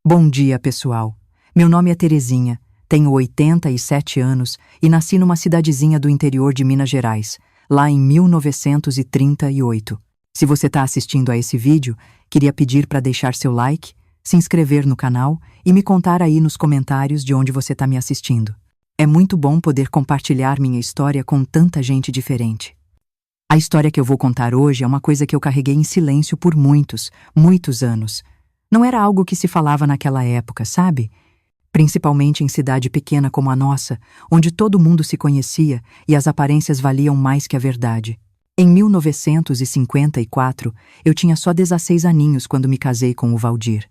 Bom dia, pessoal. Meu nome é Terezinha, tenho 87 anos e nasci numa cidadezinha do interior de Minas Gerais, lá em 1938. Se você está assistindo a esse vídeo, queria pedir para deixar seu like, se inscrever no canal e me contar aí nos comentários de onde você está me assistindo. É muito bom poder compartilhar minha história com tanta gente diferente. A história que eu vou contar hoje é uma coisa que eu carreguei em silêncio por muitos anos. Não era algo que se falava naquela época, sabe? Principalmente em cidade pequena como a nossa, onde todo mundo se conhecia e as aparências valiam mais que a verdade. Em 1954, eu tinha só 16 aninhos quando me casei com o Valdir.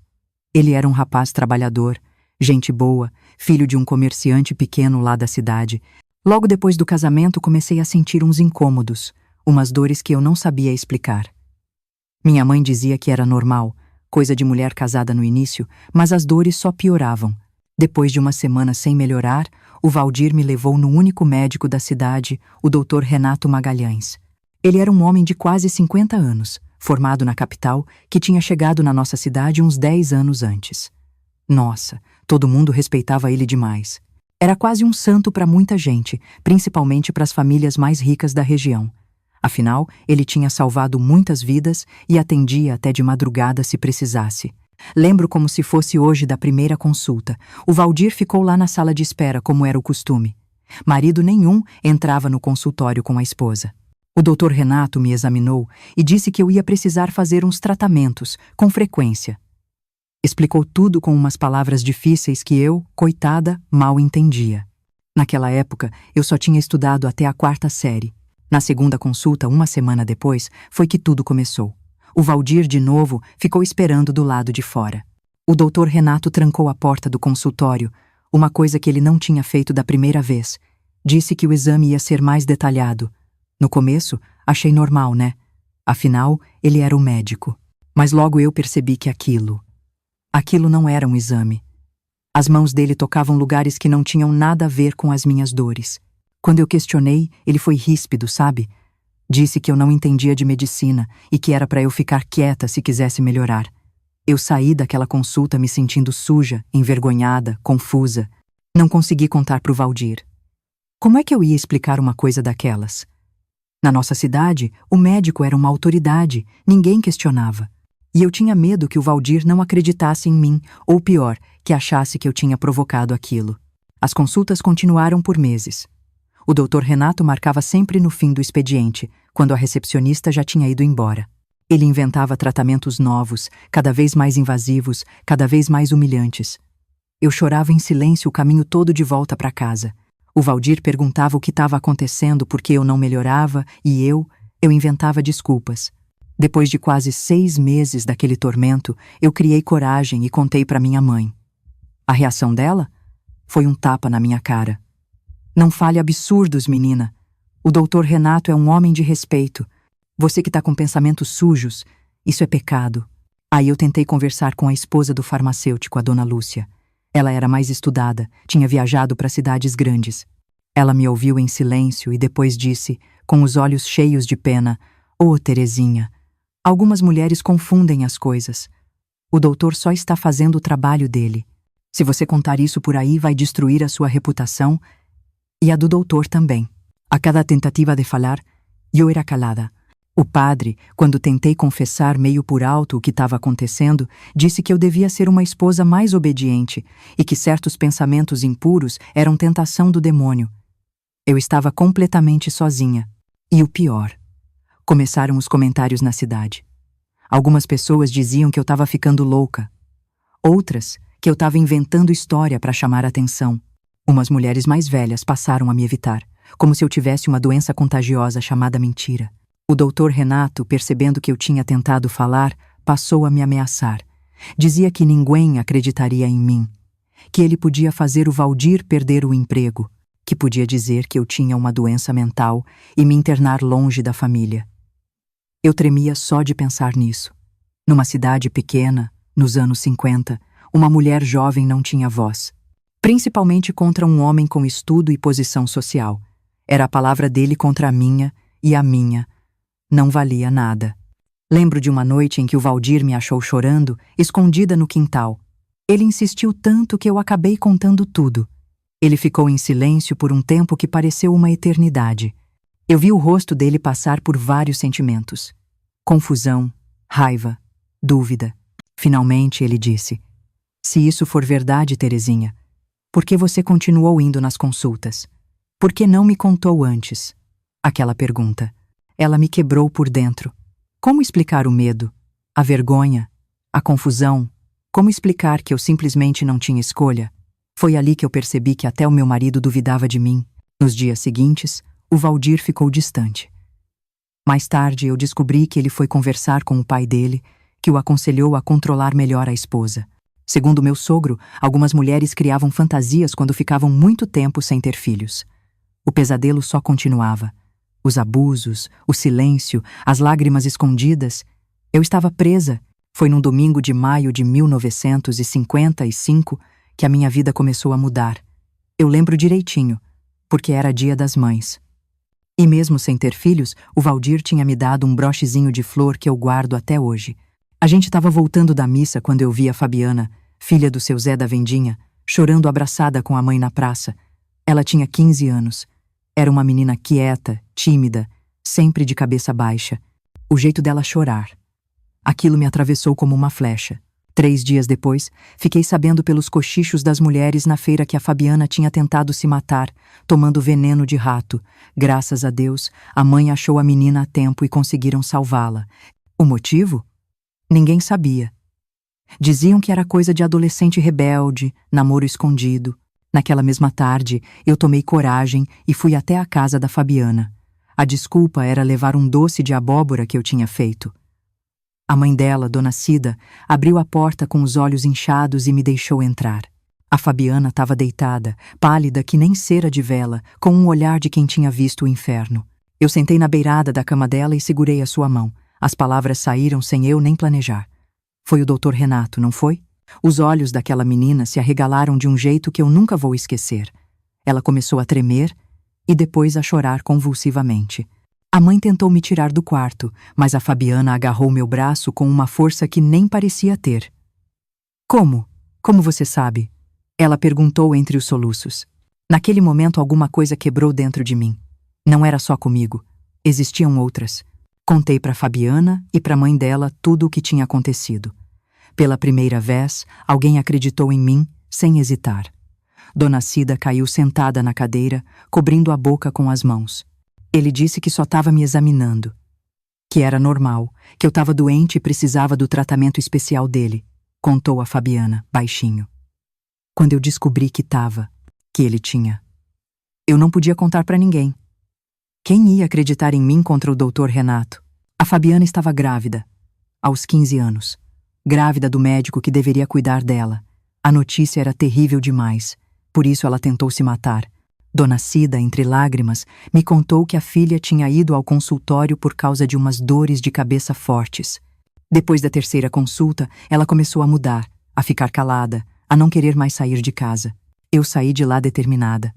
Ele era um rapaz trabalhador, gente boa, filho de um comerciante pequeno lá da cidade. Logo depois do casamento, comecei a sentir uns incômodos, umas dores que eu não sabia explicar. Minha mãe dizia que era normal, coisa de mulher casada no início, mas as dores só pioravam. Depois de uma semana sem melhorar, o Valdir me levou no único médico da cidade, o Dr. Renato Magalhães. Ele era um homem de quase 50 anos, formado na capital, que tinha chegado na nossa cidade uns 10 anos antes. Nossa, todo mundo respeitava ele demais. Era quase um santo para muita gente, principalmente para as famílias mais ricas da região. Afinal, ele tinha salvado muitas vidas e atendia até de madrugada se precisasse. Lembro como se fosse hoje da primeira consulta. O Valdir ficou lá na sala de espera, como era o costume. Marido nenhum entrava no consultório com a esposa. O Dr. Renato me examinou e disse que eu ia precisar fazer uns tratamentos, com frequência. Explicou tudo com umas palavras difíceis que eu, coitada, mal entendia. Naquela época, eu só tinha estudado até a 4ª série. Na segunda consulta, uma semana depois, foi que tudo começou. O Valdir, de novo, ficou esperando do lado de fora. O Dr. Renato trancou a porta do consultório, uma coisa que ele não tinha feito da primeira vez. Disse que o exame ia ser mais detalhado. No começo, achei normal, né? Afinal, ele era o médico. Mas logo eu percebi que aquilo não era um exame. As mãos dele tocavam lugares que não tinham nada a ver com as minhas dores. Quando eu questionei, ele foi ríspido, sabe? Disse que eu não entendia de medicina e que era para eu ficar quieta se quisesse melhorar. Eu saí daquela consulta me sentindo suja, envergonhada, confusa. Não consegui contar pro Valdir. Como é que eu ia explicar uma coisa daquelas? Na nossa cidade, o médico era uma autoridade, ninguém questionava. E eu tinha medo que o Valdir não acreditasse em mim, ou pior, que achasse que eu tinha provocado aquilo. As consultas continuaram por meses. O Dr. Renato marcava sempre no fim do expediente, quando a recepcionista já tinha ido embora. Ele inventava tratamentos novos, cada vez mais invasivos, cada vez mais humilhantes. Eu chorava em silêncio o caminho todo de volta para casa. O Valdir perguntava o que estava acontecendo porque eu não melhorava e eu inventava desculpas. Depois de quase 6 meses daquele tormento, eu criei coragem e contei para minha mãe. A reação dela? Foi um tapa na minha cara. Não fale absurdos, menina. O Dr. Renato é um homem de respeito. Você que está com pensamentos sujos, isso é pecado. Aí eu tentei conversar com a esposa do farmacêutico, a dona Lúcia. Ela era mais estudada, tinha viajado para cidades grandes. Ela me ouviu em silêncio e depois disse, com os olhos cheios de pena, "Ô, Terezinha, algumas mulheres confundem as coisas. O doutor só está fazendo o trabalho dele. Se você contar isso por aí, vai destruir a sua reputação e a do doutor também." A cada tentativa de falar, eu era calada. O padre, quando tentei confessar meio por alto o que estava acontecendo, disse que eu devia ser uma esposa mais obediente e que certos pensamentos impuros eram tentação do demônio. Eu estava completamente sozinha. E o pior, começaram os comentários na cidade. Algumas pessoas diziam que eu estava ficando louca. Outras, que eu estava inventando história para chamar atenção. Umas mulheres mais velhas passaram a me evitar, como se eu tivesse uma doença contagiosa chamada mentira. O Dr. Renato, percebendo que eu tinha tentado falar, passou a me ameaçar. Dizia que ninguém acreditaria em mim, que ele podia fazer o Valdir perder o emprego, que podia dizer que eu tinha uma doença mental e me internar longe da família. Eu tremia só de pensar nisso. Numa cidade pequena, nos anos 50, uma mulher jovem não tinha voz. Principalmente contra um homem com estudo e posição social. Era a palavra dele contra a minha, e a minha não valia nada. Lembro de uma noite em que o Valdir me achou chorando, escondida no quintal. Ele insistiu tanto que eu acabei contando tudo. Ele ficou em silêncio por um tempo que pareceu uma eternidade. Eu vi o rosto dele passar por vários sentimentos: confusão, raiva, dúvida. Finalmente ele disse: "Se isso for verdade, Terezinha, por que você continuou indo nas consultas? Por que não me contou antes?" Aquela pergunta. Ela me quebrou por dentro. Como explicar o medo, a vergonha, a confusão? Como explicar que eu simplesmente não tinha escolha? Foi ali que eu percebi que até o meu marido duvidava de mim. Nos dias seguintes, o Valdir ficou distante. Mais tarde, eu descobri que ele foi conversar com o pai dele, que o aconselhou a controlar melhor a esposa. Segundo meu sogro, algumas mulheres criavam fantasias quando ficavam muito tempo sem ter filhos. O pesadelo só continuava. Os abusos, o silêncio, as lágrimas escondidas. Eu estava presa. Foi num domingo de maio de 1955 que a minha vida começou a mudar. Eu lembro direitinho, porque era Dia das Mães. E mesmo sem ter filhos, o Valdir tinha me dado um brochezinho de flor que eu guardo até hoje. A gente estava voltando da missa quando eu vi a Fabiana, filha do seu Zé da Vendinha, chorando abraçada com a mãe na praça. Ela tinha 15 anos. Era uma menina quieta, tímida, sempre de cabeça baixa. O jeito dela chorar. Aquilo me atravessou como uma flecha. 3 dias depois, fiquei sabendo pelos cochichos das mulheres na feira que a Fabiana tinha tentado se matar, tomando veneno de rato. Graças a Deus, a mãe achou a menina a tempo e conseguiram salvá-la. O motivo? Ninguém sabia. Diziam que era coisa de adolescente rebelde, namoro escondido. Naquela mesma tarde, eu tomei coragem e fui até a casa da Fabiana. A desculpa era levar um doce de abóbora que eu tinha feito. A mãe dela, Dona Cida, abriu a porta com os olhos inchados e me deixou entrar. A Fabiana estava deitada, pálida que nem cera de vela, com um olhar de quem tinha visto o inferno. Eu sentei na beirada da cama dela e segurei a sua mão. As palavras saíram sem eu nem planejar. Foi o Dr. Renato, não foi? Os olhos daquela menina se arregalaram de um jeito que eu nunca vou esquecer. Ela começou a tremer e depois a chorar convulsivamente. A mãe tentou me tirar do quarto, mas a Fabiana agarrou meu braço com uma força que nem parecia ter. "Como? Como você sabe?" Ela perguntou entre os soluços. Naquele momento alguma coisa quebrou dentro de mim. Não era só comigo. Existiam outras. Contei para Fabiana e para a mãe dela tudo o que tinha acontecido. Pela primeira vez, alguém acreditou em mim, sem hesitar. Dona Cida caiu sentada na cadeira, cobrindo a boca com as mãos. Ele disse que só estava me examinando. Que era normal, que eu estava doente e precisava do tratamento especial dele, contou a Fabiana, baixinho. Quando eu descobri que ele tinha. Eu não podia contar para ninguém. Quem ia acreditar em mim contra o Dr. Renato? A Fabiana estava grávida, aos 15 anos. Grávida do médico que deveria cuidar dela. A notícia era terrível demais, por isso ela tentou se matar. Dona Cida, entre lágrimas, me contou que a filha tinha ido ao consultório por causa de umas dores de cabeça fortes. Depois da terceira consulta, ela começou a mudar, a ficar calada, a não querer mais sair de casa. Eu saí de lá determinada.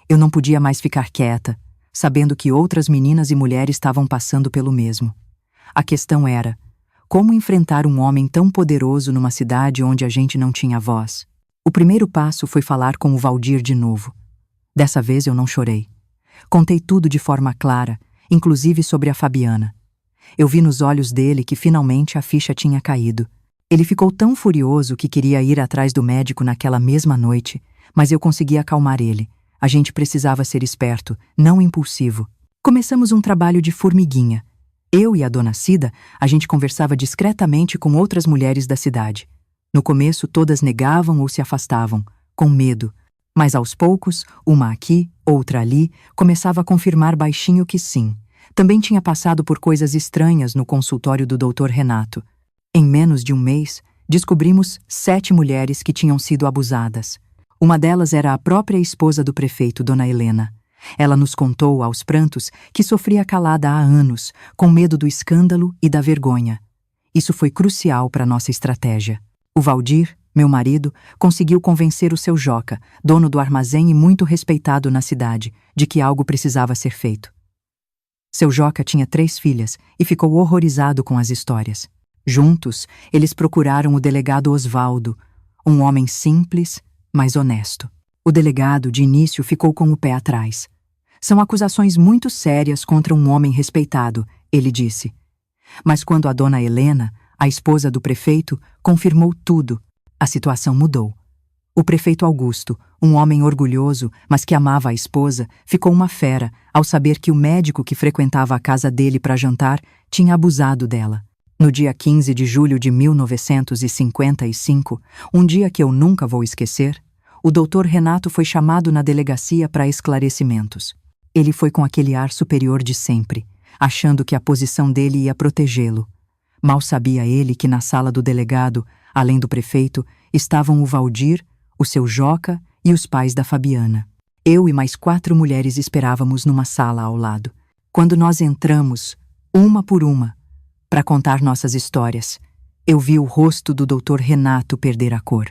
Eu não podia mais ficar quieta, sabendo que outras meninas e mulheres estavam passando pelo mesmo. A questão era: como enfrentar um homem tão poderoso numa cidade onde a gente não tinha voz? O primeiro passo foi falar com o Valdir de novo. Dessa vez eu não chorei. Contei tudo de forma clara, inclusive sobre a Fabiana. Eu vi nos olhos dele que finalmente a ficha tinha caído. Ele ficou tão furioso que queria ir atrás do médico naquela mesma noite, mas eu consegui acalmar ele. A gente precisava ser esperto, não impulsivo. Começamos um trabalho de formiguinha. Eu e a Dona Cida, a gente conversava discretamente com outras mulheres da cidade. No começo, todas negavam ou se afastavam, com medo. Mas aos poucos, uma aqui, outra ali, começava a confirmar baixinho que sim. Também tinha passado por coisas estranhas no consultório do Dr. Renato. Em menos de um mês, descobrimos 7 mulheres que tinham sido abusadas. Uma delas era a própria esposa do prefeito, Dona Helena. Ela nos contou, aos prantos, que sofria calada há anos, com medo do escândalo e da vergonha. Isso foi crucial para nossa estratégia. O Valdir, meu marido, conseguiu convencer o seu Joca, dono do armazém e muito respeitado na cidade, de que algo precisava ser feito. Seu Joca tinha 3 filhas e ficou horrorizado com as histórias. Juntos, eles procuraram o delegado Osvaldo. Um homem simples, mas honesto. O delegado, de início, ficou com o pé atrás. São acusações muito sérias contra um homem respeitado, ele disse. Mas quando a dona Helena, a esposa do prefeito, confirmou tudo, a situação mudou. O prefeito Augusto, um homem orgulhoso, mas que amava a esposa, ficou uma fera ao saber que o médico que frequentava a casa dele para jantar tinha abusado dela. No dia 15 de julho de 1955, um dia que eu nunca vou esquecer, o doutor Renato foi chamado na delegacia para esclarecimentos. Ele foi com aquele ar superior de sempre, achando que a posição dele ia protegê-lo. Mal sabia ele que na sala do delegado, além do prefeito, estavam o Valdir, o seu Joca e os pais da Fabiana. Eu e mais 4 mulheres esperávamos numa sala ao lado. Quando nós entramos, uma por uma, para contar nossas histórias, eu vi o rosto do doutor Renato perder a cor.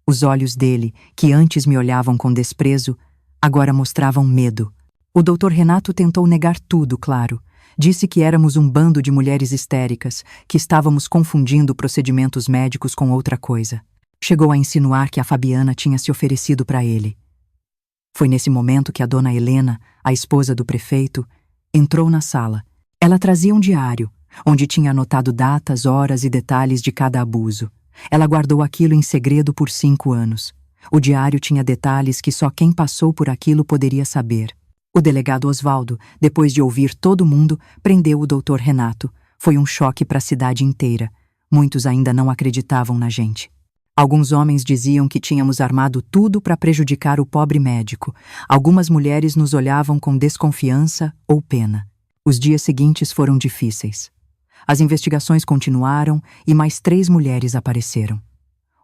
Os olhos dele, que antes me olhavam com desprezo, agora mostravam medo. O doutor Renato tentou negar tudo, claro. Disse que éramos um bando de mulheres histéricas, que estávamos confundindo procedimentos médicos com outra coisa. Chegou a insinuar que a Fabiana tinha se oferecido para ele. Foi nesse momento que a dona Helena, a esposa do prefeito, entrou na sala. Ela trazia um diário, onde tinha anotado datas, horas e detalhes de cada abuso. Ela guardou aquilo em segredo por 5 anos. O diário tinha detalhes que só quem passou por aquilo poderia saber. O delegado Osvaldo, depois de ouvir todo mundo, prendeu o doutor Renato. Foi um choque para a cidade inteira. Muitos ainda não acreditavam na gente. Alguns homens diziam que tínhamos armado tudo para prejudicar o pobre médico. Algumas mulheres nos olhavam com desconfiança ou pena. Os dias seguintes foram difíceis. As investigações continuaram e mais 3 mulheres apareceram.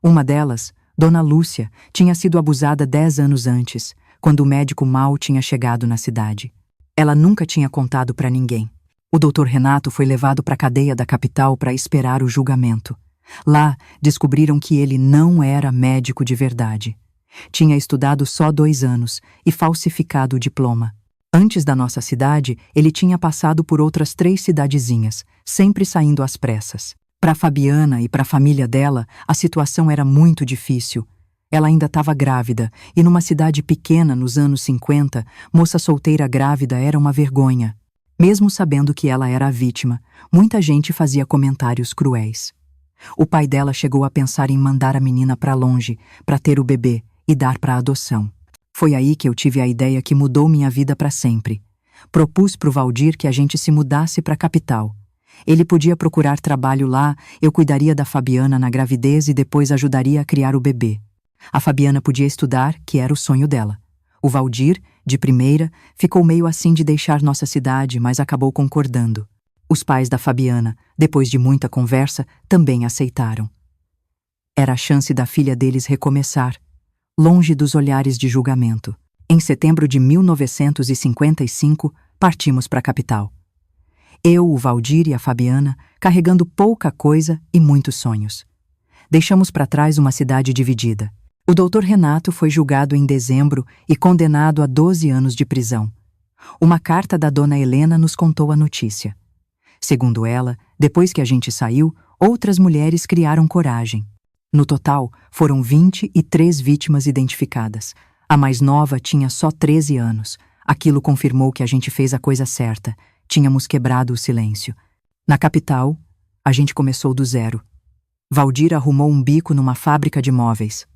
Uma delas, Dona Lúcia, tinha sido abusada 10 anos antes, quando o médico mal tinha chegado na cidade. Ela nunca tinha contado para ninguém. O doutor Renato foi levado para a cadeia da capital para esperar o julgamento. Lá, descobriram que ele não era médico de verdade. Tinha estudado só 2 anos e falsificado o diploma. Antes da nossa cidade, ele tinha passado por outras 3 cidadezinhas, sempre saindo às pressas. Para Fabiana e para a família dela, a situação era muito difícil. Ela ainda estava grávida, e numa cidade pequena nos anos 50, moça solteira grávida era uma vergonha. Mesmo sabendo que ela era a vítima, muita gente fazia comentários cruéis. O pai dela chegou a pensar em mandar a menina para longe, para ter o bebê e dar para adoção. Foi aí que eu tive a ideia que mudou minha vida para sempre. Propus para o Valdir que a gente se mudasse para a capital. Ele podia procurar trabalho lá, eu cuidaria da Fabiana na gravidez e depois ajudaria a criar o bebê. A Fabiana podia estudar, que era o sonho dela. O Valdir, de primeira, ficou meio assim de deixar nossa cidade, mas acabou concordando. Os pais da Fabiana, depois de muita conversa, também aceitaram. Era a chance da filha deles recomeçar, longe dos olhares de julgamento. Em setembro de 1955, partimos para a capital. Eu, o Valdir e a Fabiana, carregando pouca coisa e muitos sonhos. Deixamos para trás uma cidade dividida. O doutor Renato foi julgado em dezembro e condenado a 12 anos de prisão. Uma carta da dona Helena nos contou a notícia. Segundo ela, depois que a gente saiu, outras mulheres criaram coragem. No total, foram 23 vítimas identificadas. A mais nova tinha só 13 anos. Aquilo confirmou que a gente fez a coisa certa. Tínhamos quebrado o silêncio. Na capital, a gente começou do zero. Valdir arrumou um bico numa fábrica de móveis.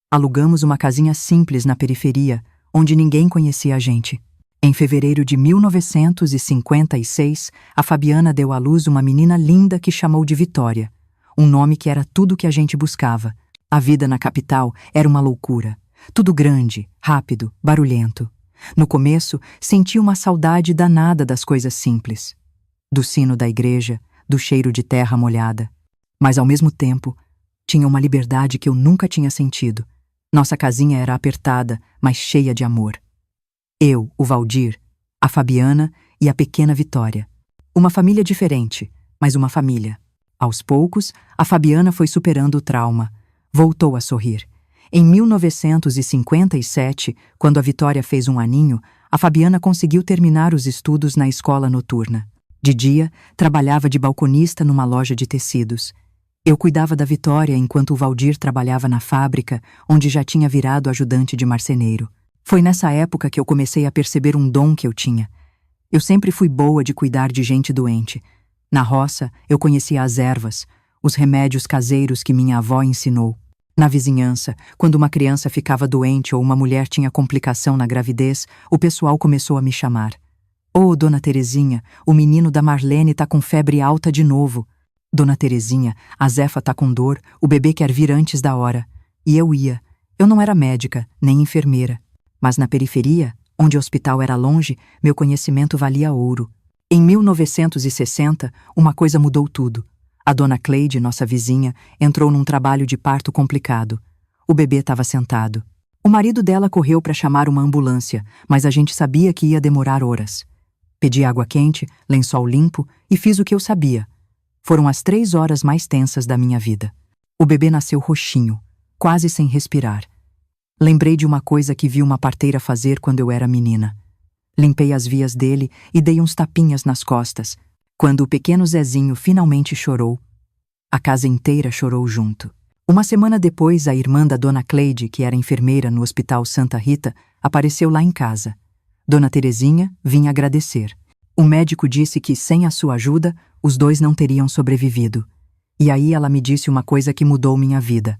Alugamos uma casinha simples na periferia, onde ninguém conhecia a gente. Em fevereiro de 1956, a Fabiana deu à luz uma menina linda que chamou de Vitória, um nome que era tudo que a gente buscava. A vida na capital era uma loucura. Tudo grande, rápido, barulhento. No começo, senti uma saudade danada das coisas simples. Do sino da igreja, do cheiro de terra molhada. Mas, ao mesmo tempo, tinha uma liberdade que eu nunca tinha sentido. Nossa casinha era apertada, mas cheia de amor. Eu, o Valdir, a Fabiana e a pequena Vitória. Uma família diferente, mas uma família. Aos poucos, a Fabiana foi superando o trauma. Voltou a sorrir. Em 1957, quando a Vitória fez 1 aninho, a Fabiana conseguiu terminar os estudos na escola noturna. De dia, trabalhava de balconista numa loja de tecidos. Eu cuidava da Vitória enquanto o Valdir trabalhava na fábrica, onde já tinha virado ajudante de marceneiro. Foi nessa época que eu comecei a perceber um dom que eu tinha. Eu sempre fui boa de cuidar de gente doente. Na roça, eu conhecia as ervas, os remédios caseiros que minha avó ensinou. Na vizinhança, quando uma criança ficava doente ou uma mulher tinha complicação na gravidez, o pessoal começou a me chamar. "Ô, Dona Terezinha, o menino da Marlene tá com febre alta de novo. Dona Terezinha, a Zefa tá com dor, o bebê quer vir antes da hora." E eu ia. Eu não era médica, nem enfermeira. Mas na periferia, onde o hospital era longe, meu conhecimento valia ouro. Em 1960, uma coisa mudou tudo. A Dona Cleide, nossa vizinha, entrou num trabalho de parto complicado. O bebê estava sentado. O marido dela correu para chamar uma ambulância, mas a gente sabia que ia demorar horas. Pedi água quente, lençol limpo e fiz o que eu sabia. Foram as 3 horas mais tensas da minha vida. O bebê nasceu roxinho, quase sem respirar. Lembrei de uma coisa que vi uma parteira fazer quando eu era menina. Limpei as vias dele e dei uns tapinhas nas costas. Quando o pequeno Zezinho finalmente chorou, a casa inteira chorou junto. Uma semana depois, a irmã da Dona Cleide, que era enfermeira no Hospital Santa Rita, apareceu lá em casa. Dona Terezinha vinha agradecer. O médico disse que, sem a sua ajuda, os 2 não teriam sobrevivido. E aí ela me disse uma coisa que mudou minha vida.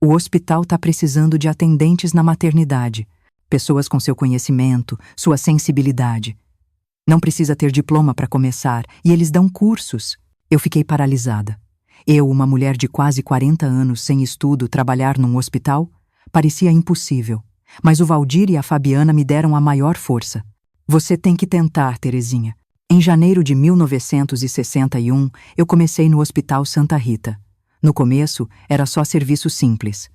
O hospital está precisando de atendentes na maternidade. Pessoas com seu conhecimento, sua sensibilidade. Não precisa ter diploma para começar, e eles dão cursos. Eu fiquei paralisada. Eu, uma mulher de quase 40 anos sem estudo, trabalhar num hospital? Parecia impossível. Mas o Valdir e a Fabiana me deram a maior força. "Você tem que tentar, Terezinha." Em janeiro de 1961, eu comecei no Hospital Santa Rita. No começo, era só serviço simples.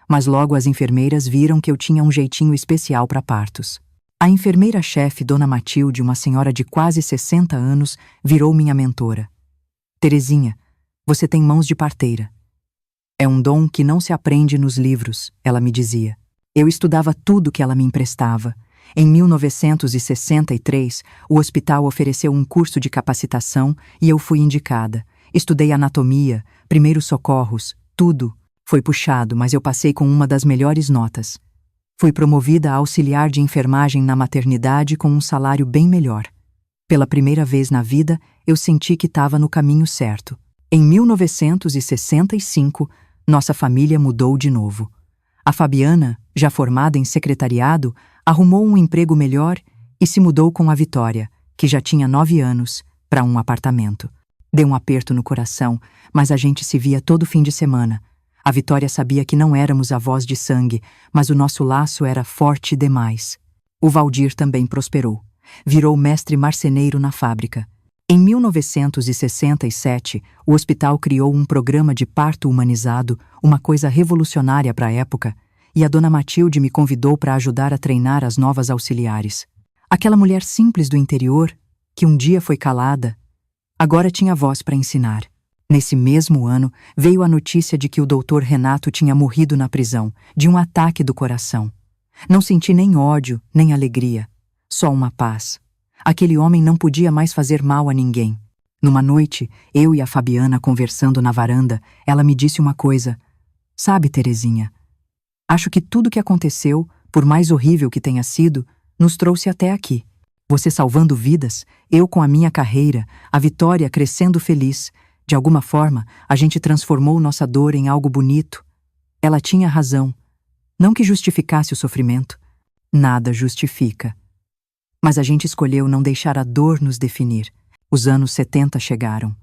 Mas logo as enfermeiras viram que eu tinha um jeitinho especial para partos. A enfermeira-chefe, Dona Matilde, uma senhora de quase 60 anos, virou minha mentora. "Terezinha, você tem mãos de parteira. É um dom que não se aprende nos livros", ela me dizia. Eu estudava tudo que ela me emprestava. Em 1963, o hospital ofereceu um curso de capacitação e eu fui indicada. Estudei anatomia, primeiros socorros, tudo. Foi puxado, mas eu passei com uma das melhores notas. Fui promovida a auxiliar de enfermagem na maternidade com um salário bem melhor. Pela primeira vez na vida, eu senti que estava no caminho certo. Em 1965, nossa família mudou de novo. A Fabiana, já formada em secretariado, arrumou um emprego melhor e se mudou com a Vitória, que já tinha 9 anos, para um apartamento. Deu um aperto no coração, mas a gente se via todo fim de semana. A Vitória sabia que não éramos avós de sangue, mas o nosso laço era forte demais. O Valdir também prosperou. Virou mestre marceneiro na fábrica. Em 1967, o hospital criou um programa de parto humanizado, uma coisa revolucionária para a época, e a Dona Matilde me convidou para ajudar a treinar as novas auxiliares. Aquela mulher simples do interior, que um dia foi calada, agora tinha voz para ensinar. Nesse mesmo ano, veio a notícia de que o doutor Renato tinha morrido na prisão, de um ataque do coração. Não senti nem ódio, nem alegria, só uma paz. Aquele homem não podia mais fazer mal a ninguém. Numa noite, eu e a Fabiana conversando na varanda, ela me disse uma coisa. "Sabe, Terezinha, acho que tudo que aconteceu, por mais horrível que tenha sido, nos trouxe até aqui. Você salvando vidas, eu com a minha carreira, a Vitória crescendo feliz. De alguma forma, a gente transformou nossa dor em algo bonito." Ela tinha razão. Não que justificasse o sofrimento. Nada justifica. Mas a gente escolheu não deixar a dor nos definir. Os anos 70 chegaram.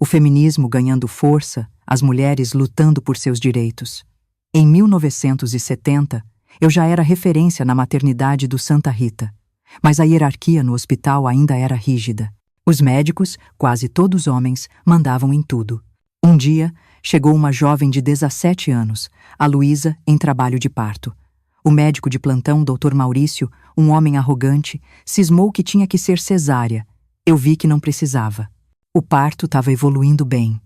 O feminismo ganhando força, as mulheres lutando por seus direitos. Em 1970, eu já era referência na maternidade do Santa Rita. Mas a hierarquia no hospital ainda era rígida. Os médicos, quase todos homens, mandavam em tudo. Um dia, chegou uma jovem de 17 anos, a Luísa, em trabalho de parto. O médico de plantão, Dr. Maurício, um homem arrogante, cismou que tinha que ser cesárea. Eu vi que não precisava. O parto estava evoluindo bem.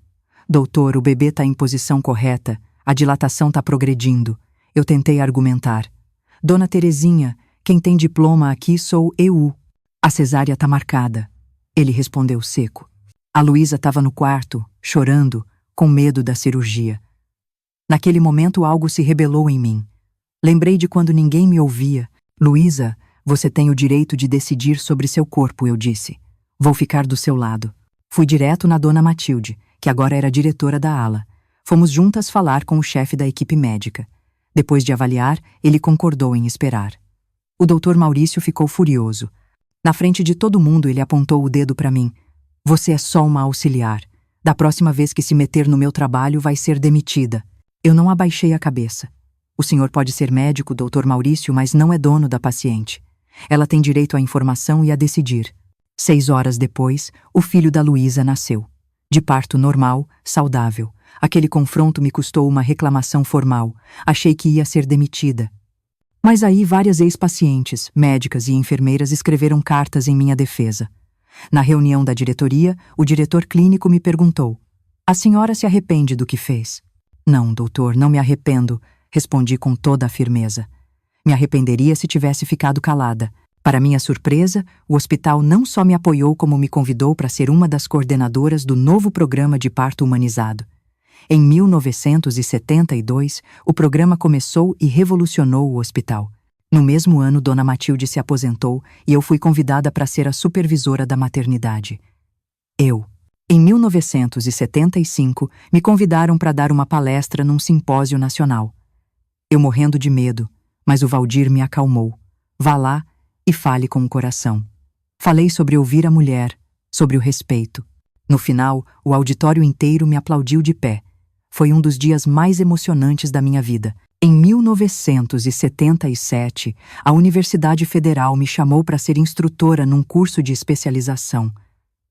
"Doutor, o bebê está em posição correta, a dilatação está progredindo." Eu tentei argumentar. "Dona Terezinha, quem tem diploma aqui sou eu. A cesárea está marcada." Ele respondeu seco. A Luísa estava no quarto, chorando, com medo da cirurgia. Naquele momento algo se rebelou em mim. Lembrei de quando ninguém me ouvia. Luísa, você tem o direito de decidir sobre seu corpo, eu disse. Vou ficar do seu lado. Fui direto na dona Matilde, que agora era diretora da ala. Fomos juntas falar com o chefe da equipe médica. Depois de avaliar, ele concordou em esperar. O doutor Maurício ficou furioso. Na frente de todo mundo, ele apontou o dedo para mim. Você é só uma auxiliar. Da próxima vez que se meter no meu trabalho, vai ser demitida. Eu não abaixei a cabeça. O senhor pode ser médico, doutor Maurício, mas não é dono da paciente. Ela tem direito à informação e a decidir. 6 horas depois, o filho da Luísa nasceu. De parto normal, saudável. Aquele confronto me custou uma reclamação formal. Achei que ia ser demitida. Mas aí várias ex-pacientes, médicas e enfermeiras escreveram cartas em minha defesa. Na reunião da diretoria, o diretor clínico me perguntou: a senhora se arrepende do que fez? Não, doutor, não me arrependo, respondi com toda a firmeza. Me arrependeria se tivesse ficado calada. Para minha surpresa, o hospital não só me apoiou como me convidou para ser uma das coordenadoras do novo programa de parto humanizado. Em 1972, o programa começou e revolucionou o hospital. No mesmo ano, Dona Matilde se aposentou e eu fui convidada para ser a supervisora da maternidade. Em 1975, me convidaram para dar uma palestra num simpósio nacional. Eu morrendo de medo, mas o Valdir me acalmou. Vá lá e fale com o coração. Falei sobre ouvir a mulher, sobre o respeito. No final, o auditório inteiro me aplaudiu de pé. Foi um dos dias mais emocionantes da minha vida. Em 1977, a Universidade Federal me chamou para ser instrutora num curso de especialização.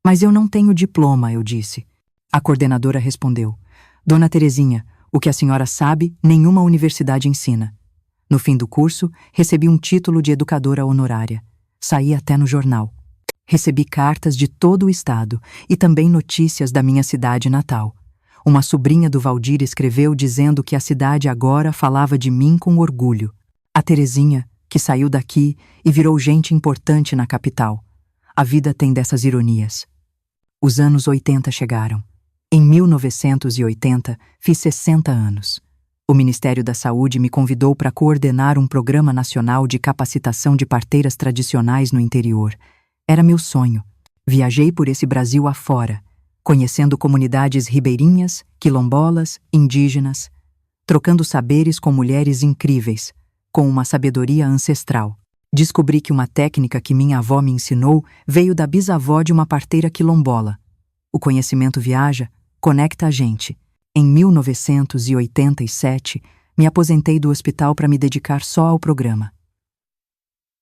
Mas eu não tenho diploma, eu disse. A coordenadora respondeu: Dona Terezinha, o que a senhora sabe, nenhuma universidade ensina. No fim do curso, recebi um título de educadora honorária. Saí até no jornal. Recebi cartas de todo o estado e também notícias da minha cidade natal. Uma sobrinha do Valdir escreveu dizendo que a cidade agora falava de mim com orgulho. A Terezinha, que saiu daqui e virou gente importante na capital. A vida tem dessas ironias. Os anos 80 chegaram. Em 1980, fiz 60 anos. O Ministério da Saúde me convidou para coordenar um programa nacional de capacitação de parteiras tradicionais no interior. Era meu sonho. Viajei por esse Brasil afora, conhecendo comunidades ribeirinhas, quilombolas, indígenas, trocando saberes com mulheres incríveis, com uma sabedoria ancestral. Descobri que uma técnica que minha avó me ensinou veio da bisavó de uma parteira quilombola. O conhecimento viaja, conecta a gente. Em 1987, me aposentei do hospital para me dedicar só ao programa.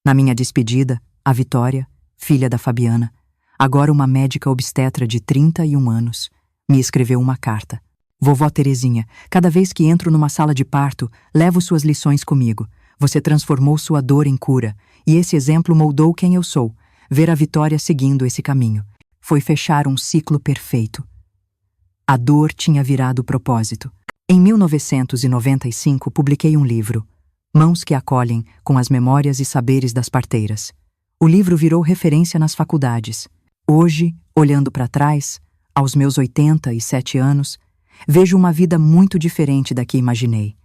Na minha despedida, a Vitória, filha da Fabiana, agora uma médica obstetra de 31 anos, me escreveu uma carta. Vovó Terezinha, cada vez que entro numa sala de parto, levo suas lições comigo. Você transformou sua dor em cura, e esse exemplo moldou quem eu sou. Ver a Vitória seguindo esse caminho foi fechar um ciclo perfeito. A dor tinha virado propósito. Em 1995, publiquei um livro, Mãos que Acolhem, com as memórias e saberes das parteiras. O livro virou referência nas faculdades. Hoje, olhando para trás, aos meus 87 anos, vejo uma vida muito diferente da que imaginei.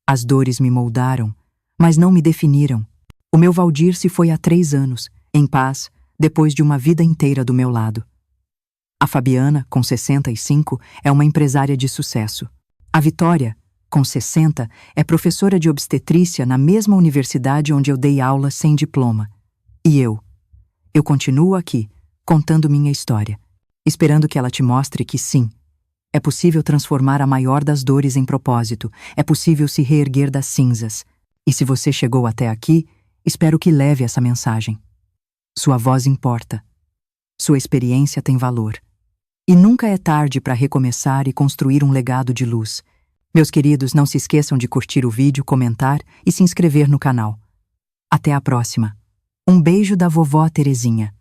As dores me moldaram, mas não me definiram. O meu Valdir se foi há 3 anos, em paz, depois de uma vida inteira do meu lado. A Fabiana, com 65, é uma empresária de sucesso. A Vitória, com 60, é professora de obstetrícia na mesma universidade onde eu dei aula sem diploma. E eu continuo aqui, contando minha história, esperando que ela te mostre que sim, é possível transformar a maior das dores em propósito, é possível se reerguer das cinzas. E se você chegou até aqui, espero que leve essa mensagem. Sua voz importa. Sua experiência tem valor. E nunca é tarde para recomeçar e construir um legado de luz. Meus queridos, não se esqueçam de curtir o vídeo, comentar e se inscrever no canal. Até a próxima. Um beijo da vovó Terezinha.